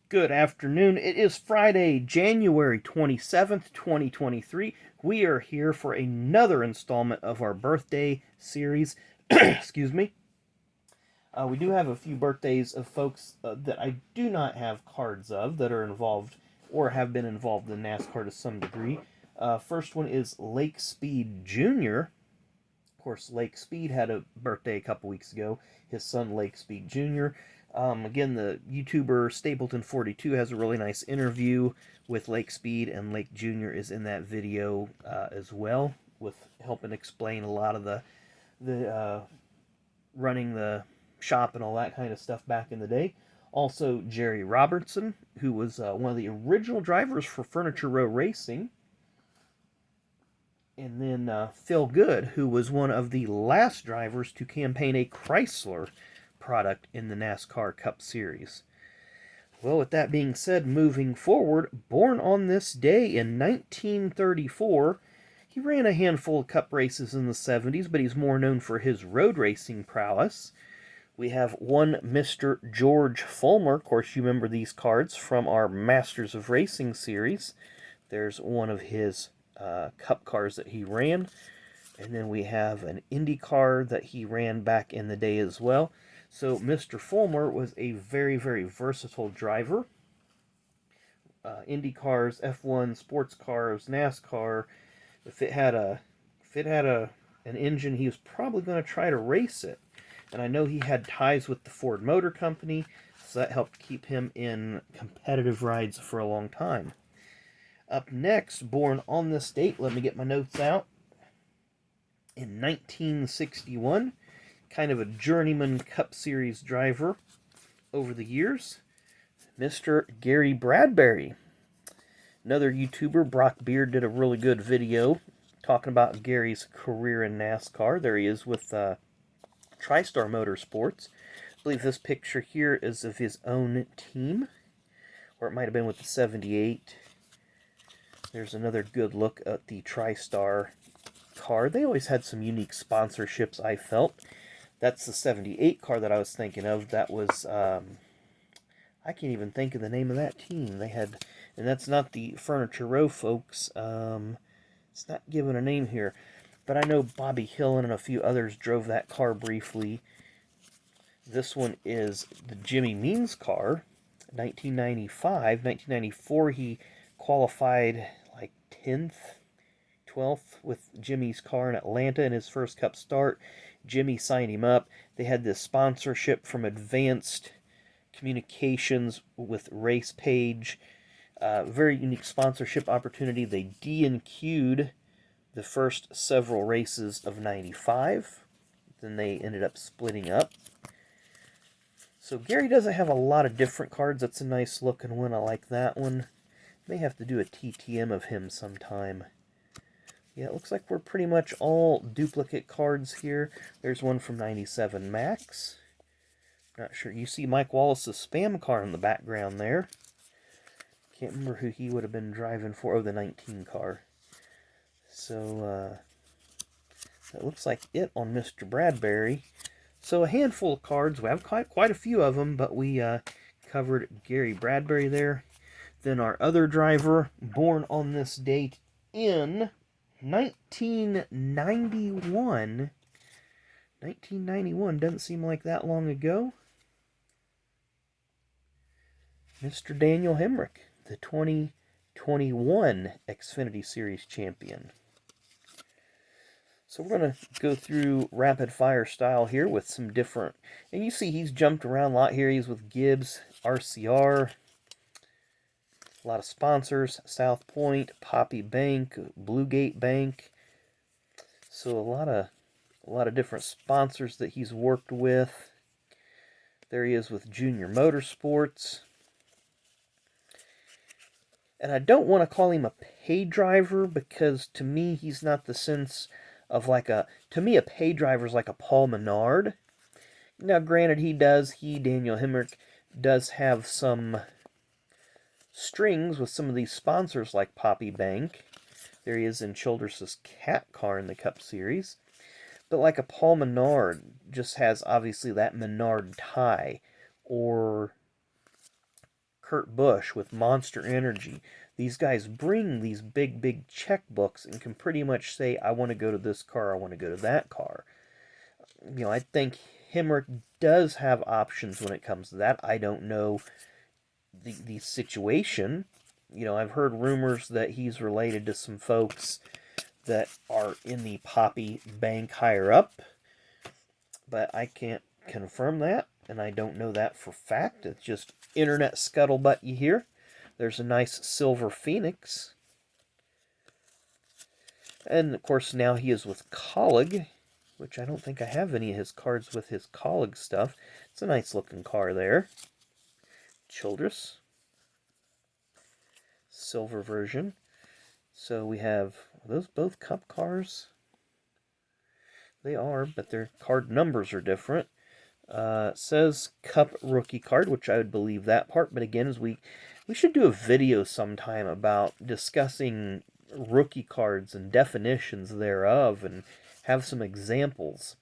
Good afternoon. It is Friday, January 27th, 2023. We are here for another installment of our birthday series. Excuse me. We do have a few birthdays of folks that I do not have cards of that are involved or have been involved in NASCAR to some degree. First one is Lake Speed Jr. Of course, Lake Speed had a birthday a couple weeks ago. His son, Lake Speed Jr. Again, the YouTuber Stapleton42 has a really nice interview with Lake Speed, and Lake Jr. is in that video as well, with helping explain a lot of the running the shop and all that kind of stuff back in the day. Also, Jerry Robertson, who was one of the original drivers for Furniture Row Racing. And then Phil Good, who was one of the last drivers to campaign a Chrysler product in the NASCAR Cup Series. Well, with that being said, moving forward, born on this day in 1934, he ran a handful of Cup races in the 70s, but he's more known for his road racing prowess. We have one Mr. George Follmer. Of course, you remember these cards from our Masters of Racing series. There's one of his Cup cars that he ran. And then we have an Indy car that he ran back in the day as well. So Mr. Follmer was a very, very versatile driver. Indy cars, F1, sports cars, NASCAR. If it had an engine, he was probably going to try to race it. And I know he had ties with the Ford Motor Company, so that helped keep him in competitive rides for a long time. Up next, born on this date, let me get my notes out, in 1961, kind of a journeyman Cup Series driver over the years, Mr. Gary Bradberry. Another YouTuber, Brock Beard, did a really good video talking about Gary's career in NASCAR. There he is with TriStar Motorsports. I believe this picture here is of his own team, or it might have been with the 78. There's another good look at the TriStar car. They always had some unique sponsorships, I felt. That's the 78 car that I was thinking of. That was, I can't even think of the name of that team. They had, and that's not the Furniture Row folks. It's not given a name here. But I know Bobby Hillin and a few others drove that car briefly. This one is the Jimmy Means car, 1995. 1994, he qualified like 10th, 12th with Jimmy's car in Atlanta in his first Cup start. Jimmy signed him up. They had this sponsorship from Advanced Communications with Race Page. Very unique sponsorship opportunity. They D&Q'd the first several races of 95. Then they ended up splitting up. So Gary doesn't have a lot of different cards. That's a nice looking one. I like that one. May have to do a TTM of him sometime. Yeah, it looks like we're pretty much all duplicate cards here. There's one from 97 Max. Not sure. You see Mike Wallace's Spam car in the background there. Can't remember who he would have been driving for. Oh, the 19 car. So, that looks like it on Mr. Bradberry. So, a handful of cards. We have quite a few of them, but we covered Gary Bradberry there. Then our other driver, born on this date in 1991. 1991 doesn't seem like that long ago. Mr. Daniel Hemric, the 2021 Xfinity Series champion. So we're going to go through rapid fire style here with some different, and you see he's jumped around a lot here. He's with Gibbs, RCR, a lot of sponsors, South Point, Poppy Bank, Bluegate Bank. So a lot of different sponsors that he's worked with. There he is with Junior Motorsports. And I don't want to call him a pay driver because to me he's not the sense of like a, to me a pay driver is like a Paul Menard. Now granted Daniel Hemric does have some strings with some of these sponsors like Poppy Bank. There he is in Childress's Cat car in the Cup Series. But like a Paul Menard just has obviously that Menard tie, or Kurt Busch with Monster Energy. These guys bring these big checkbooks and can pretty much say, I want to go to this car, I want to go to that car. I think Hemric does have options when it comes to that. I don't know the situation. I've heard rumors that he's related to some folks that are in the Poppy Bank higher up, but I can't confirm that, and I don't know that for fact. It's just internet scuttlebutt you hear. There's a nice Silver Phoenix. And, of course, now he is with Colleague, which I don't think I have any of his cards with his Colleague stuff. It's a nice-looking car there. Childress. Silver version. So we have, are those both Cup cars? They are, but their card numbers are different. Says Cup rookie card, which I would believe that part. But again, as we should do a video sometime about discussing rookie cards and definitions thereof, and have some examples.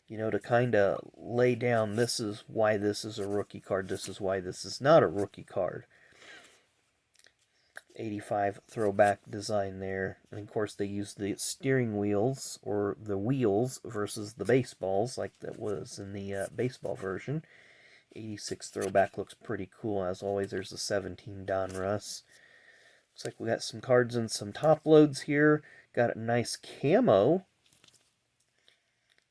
To kind of lay down, this is why this is a rookie card, this is why this is not a rookie card. 85 throwback design there. And of course they use the steering wheels, or the wheels, versus the baseballs, like that was in the baseball version. 86 throwback looks pretty cool. As always, there's the 17 Donruss. Looks like we got some cards and some top loads here. Got a nice camo.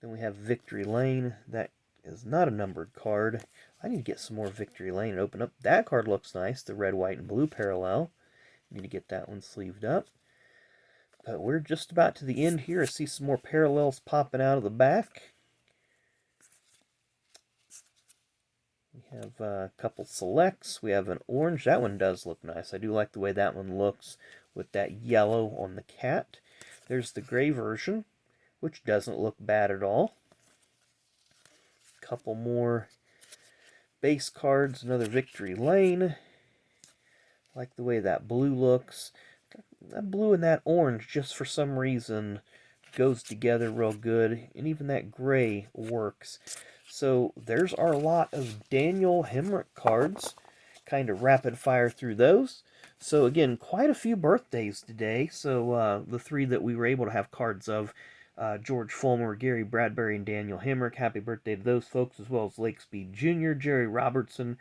Then we have Victory Lane. That is not a numbered card. I need to get some more Victory Lane and open up. That card looks nice. The red, white, and blue parallel. Need to get that one sleeved up. But we're just about to the end here. I see some more parallels popping out of the back. We have a couple selects. We have an orange. That one does look nice. I do like the way that one looks with that yellow on the cat. There's the gray version, which doesn't look bad at all. Couple more base cards. Another Victory Lane. Like the way that blue looks. That blue and that orange, just for some reason, goes together real good. And even that gray works. So there's our lot of Daniel Hemric cards. Kind of rapid fire through those. So again, quite a few birthdays today. So the three that we were able to have cards of, George Follmer, Gary Bradberry, and Daniel Hemric. Happy birthday to those folks, as well as Lake Speed Jr., Jerry Robertson,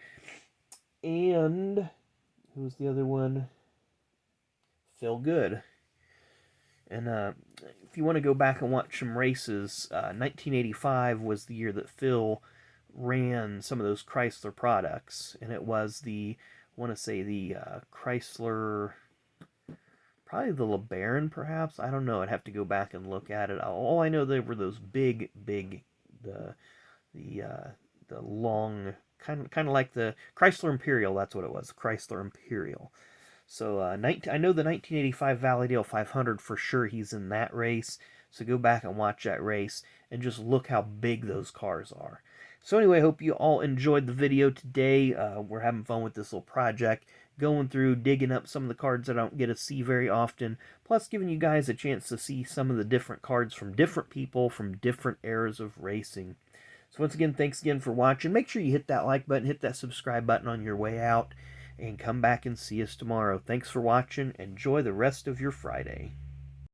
and who was the other one? Phil Good. And if you want to go back and watch some races, 1985 was the year that Phil ran some of those Chrysler products. And it was the, I want to say the Chrysler, probably the LeBaron perhaps. I don't know. I'd have to go back and look at it. All I know, they were those big, the long, kind of like the Chrysler Imperial. That's what it was, Chrysler Imperial. So I know the 1985 Valleydale 500 for sure. He's in that race. So go back and watch that race and just look how big those cars are. So anyway, I hope you all enjoyed the video today. We're having fun with this little project, going through, digging up some of the cards that I don't get to see very often, plus giving you guys a chance to see some of the different cards from different people from different eras of racing. So once again, thanks again for watching. Make sure you hit that like button, hit that subscribe button on your way out, and come back and see us tomorrow. Thanks for watching. Enjoy the rest of your Friday.